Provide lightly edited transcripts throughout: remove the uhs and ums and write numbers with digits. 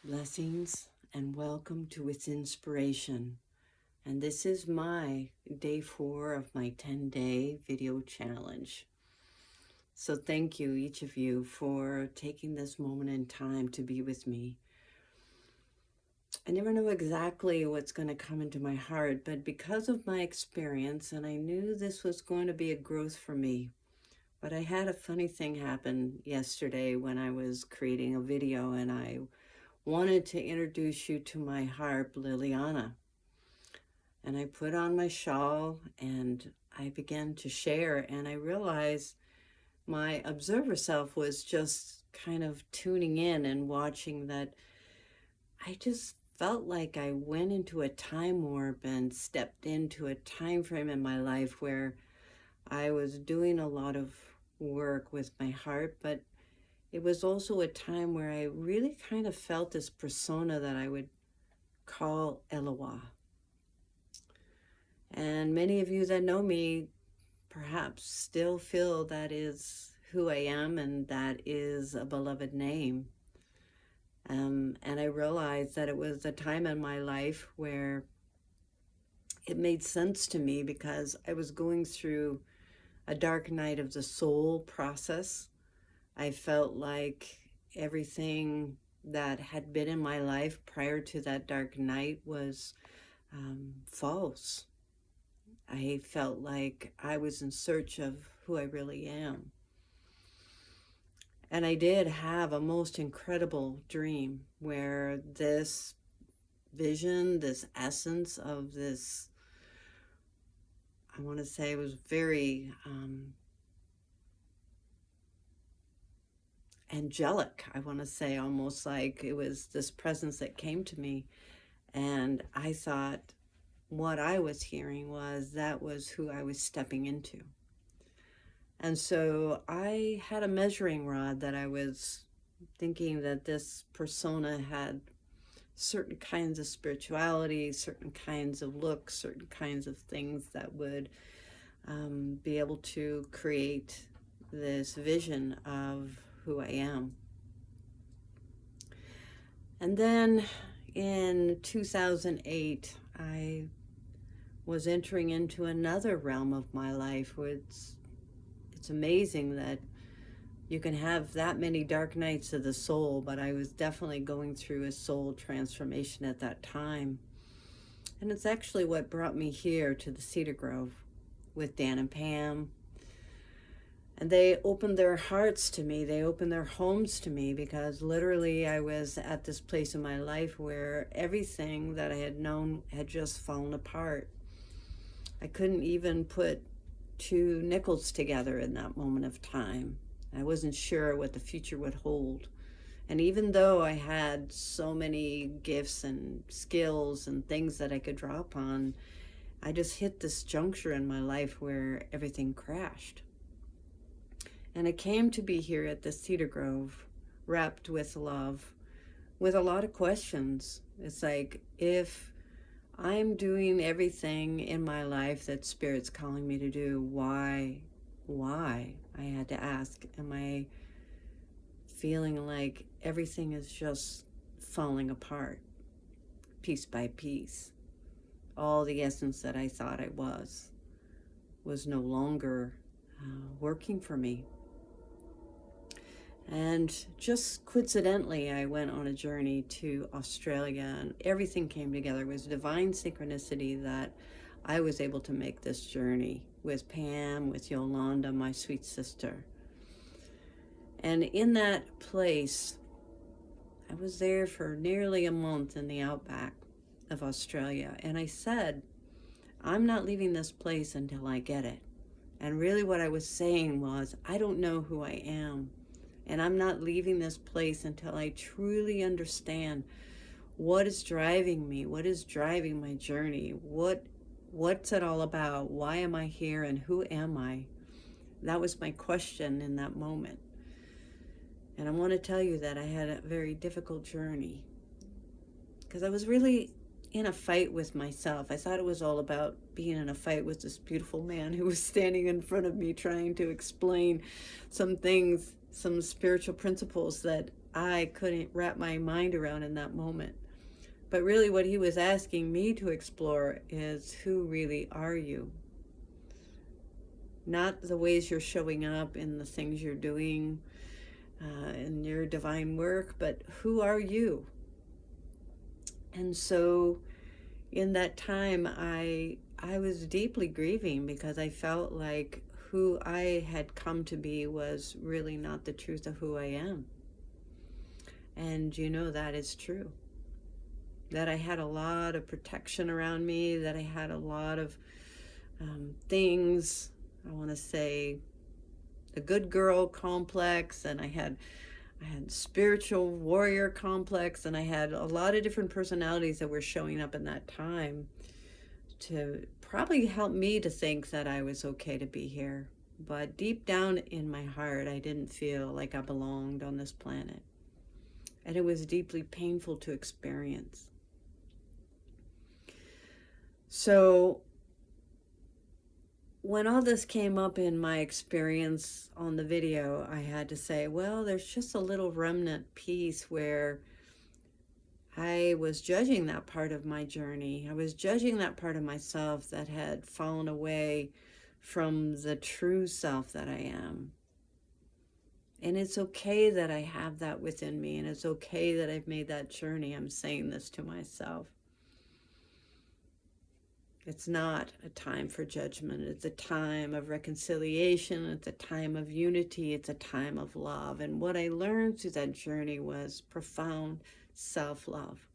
Blessings and welcome to Withinspiration. And this is my day 4 of my 10-day video challenge. So thank you, each of you, for taking this moment in time to be with me. I never know exactly what's going to come into my heart, but because of my experience, and I knew this was going to be a growth for me, but I had a funny thing happen yesterday when I was creating a video, and I wanted to introduce you to my harp, Liliana. And I put on my shawl and I began to share, and I realized my observer self was just kind of tuning in and watching that. I just felt like I went into a time warp and stepped into a time frame in my life where I was doing a lot of work with my heart, but it was also a time where I really kind of felt this persona that I would call Eloah. And many of you that know me perhaps still feel that is who I am, and that is a beloved name. And I realized that it was a time in my life where it made sense to me because I was going through a dark night of the soul process. I felt like everything that had been in my life prior to that dark night was false. I felt like I was in search of who I really am. And I did have a most incredible dream where this vision, this essence of this, I want to say, was very angelic. I want to say almost like it was this presence that came to me. And I thought what I was hearing was that was who I was stepping into. And so I had a measuring rod that I was thinking that this persona had certain kinds of spirituality, certain kinds of looks, certain kinds of things that would be able to create this vision of who I am. And then in 2008, I was entering into another realm of my life where it's amazing that you can have that many dark nights of the soul, but I was definitely going through a soul transformation at that time. And it's actually what brought me here to the Cedar Grove with Dan and Pam. And they opened their hearts to me. They opened their homes to me because literally I was at this place in my life where everything that I had known had just fallen apart. I couldn't even put two nickels together in that moment of time. I wasn't sure what the future would hold. And even though I had so many gifts and skills and things that I could draw upon, I just hit this juncture in my life where everything crashed. And I came to be here at the Cedar Grove, wrapped with love, with a lot of questions. It's like, if I'm doing everything in my life that Spirit's calling me to do, why? I had to ask. Am I feeling like everything is just falling apart, piece by piece? All the essence that I thought I was no longer working for me. And just coincidentally, I went on a journey to Australia, and everything came together. It was divine synchronicity that I was able to make this journey with Pam, with Yolanda, my sweet sister. And in that place, I was there for nearly a month in the outback of Australia. And I said, I'm not leaving this place until I get it. And really what I was saying was, I don't know who I am. And I'm not leaving this place until I truly understand what is driving me, what is driving my journey, what's it all about, why am I here, and who am I? That was my question in that moment. And I want to tell you that I had a very difficult journey because I was really in a fight with myself. I thought it was all about being in a fight with this beautiful man who was standing in front of me trying to explain some things, some spiritual principles that I couldn't wrap my mind around in that moment. But really, what he was asking me to explore is, who really are you? Not the ways you're showing up in the things you're doing in your divine work, but who are you? And so in that time, I was deeply grieving because I felt like who I had come to be was really not the truth of who I am. And you know, that is true. That I had a lot of protection around me, that I had a lot of things, I want to say, the good girl complex, and I had spiritual warrior complex, and I had a lot of different personalities that were showing up in that time to probably help me to think that I was okay to be here. But deep down in my heart, I didn't feel like I belonged on this planet. And it was deeply painful to experience. So when all this came up in my experience on the video, I had to say, well, there's just a little remnant piece where I was judging that part of my journey. I was judging that part of myself that had fallen away from the true self that I am. And it's okay that I have that within me, and it's okay that I've made that journey. I'm saying this to myself. It's not a time for judgment. It's a time of reconciliation. It's a time of unity. It's a time of love. And what I learned through that journey was profound self-love.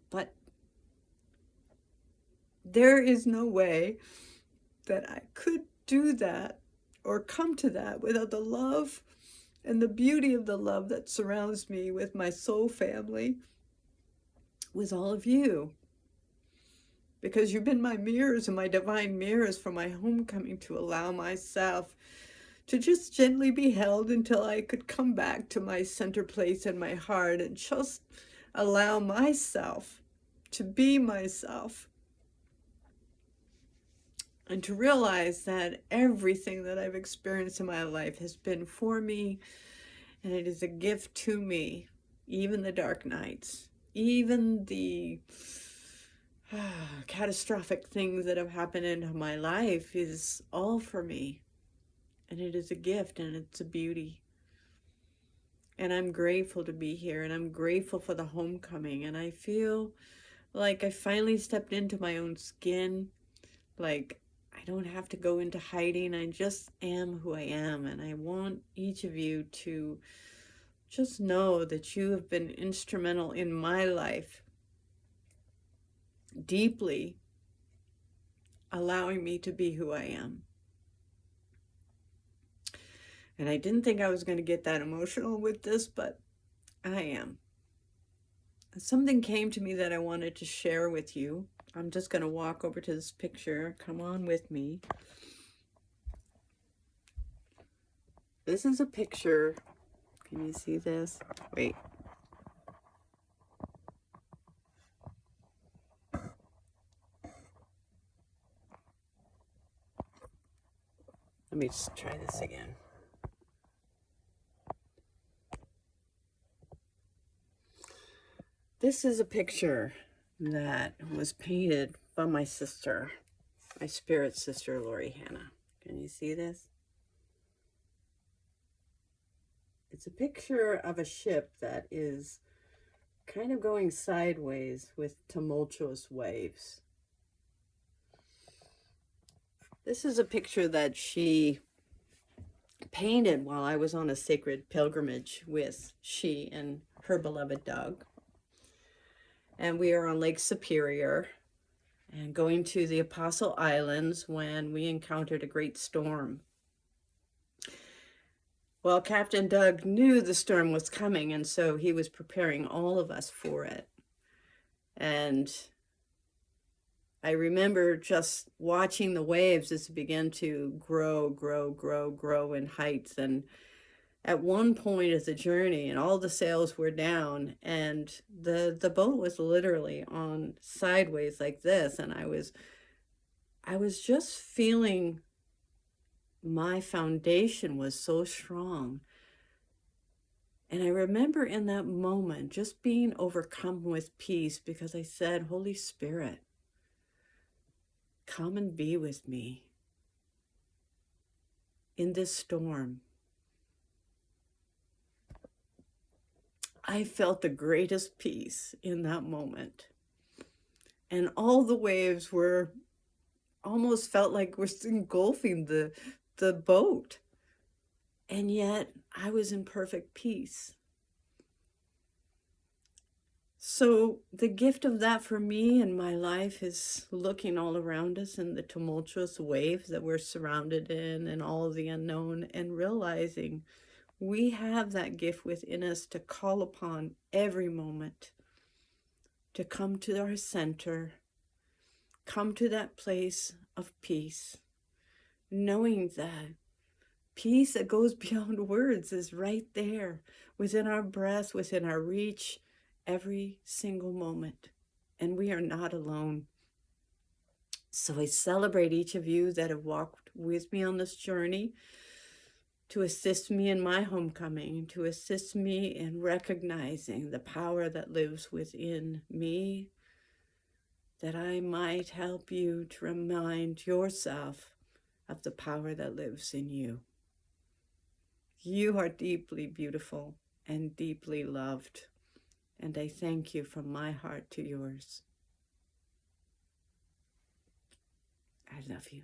But there is no way that I could do that or come to that without the love and the beauty of the love that surrounds me, with my soul family, with all of you. Because you've been my mirrors and my divine mirrors for my homecoming, to allow myself to just gently be held until I could come back to my center place in my heart and just allow myself to be myself. And to realize that everything that I've experienced in my life has been for me, and it is a gift to me. Even the dark nights, even the catastrophic things that have happened into my life, is all for me. And it is a gift, and it's a beauty. And I'm grateful to be here, and I'm grateful for the homecoming. And I feel like I finally stepped into my own skin. Like, I don't have to go into hiding. I just am who I am. And I want each of you to just know that you have been instrumental in my life, deeply allowing me to be who I am. And I didn't think I was going to get that emotional with this, but I am. Something came to me that I wanted to share with you. I'm just going to walk over to this picture. Come on with me. This is a picture. Can you see this? Wait. Let me just try this again. This is a picture that was painted by my sister, my spirit sister, Lori Hannah. Can you see this? It's a picture of a ship that is kind of going sideways with tumultuous waves. This is a picture that she painted while I was on a sacred pilgrimage with she and her beloved dog. And we are on Lake Superior and going to the Apostle Islands when we encountered a great storm. Well, Captain Doug knew the storm was coming, and so he was preparing all of us for it. And I remember just watching the waves as they began to grow in heights. And at one point of the journey, and all the sails were down, and the boat was literally on sideways like this, and I was just feeling my foundation was so strong. And I remember in that moment just being overcome with peace because I said, Holy Spirit, come and be with me in this storm. I felt the greatest peace in that moment. And all the waves were almost felt like we're engulfing the boat. And yet I was in perfect peace. So the gift of that for me in my life is looking all around us in the tumultuous waves that we're surrounded in and all the unknown, and realizing we have that gift within us to call upon every moment, to come to our center, come to that place of peace, knowing that peace that goes beyond words is right there within our breath, within our reach, every single moment. And we are not alone. So I celebrate each of you that have walked with me on this journey to assist me in my homecoming, to assist me in recognizing the power that lives within me, that I might help you to remind yourself of the power that lives in you. You are deeply beautiful and deeply loved, and I thank you from my heart to yours. I love you.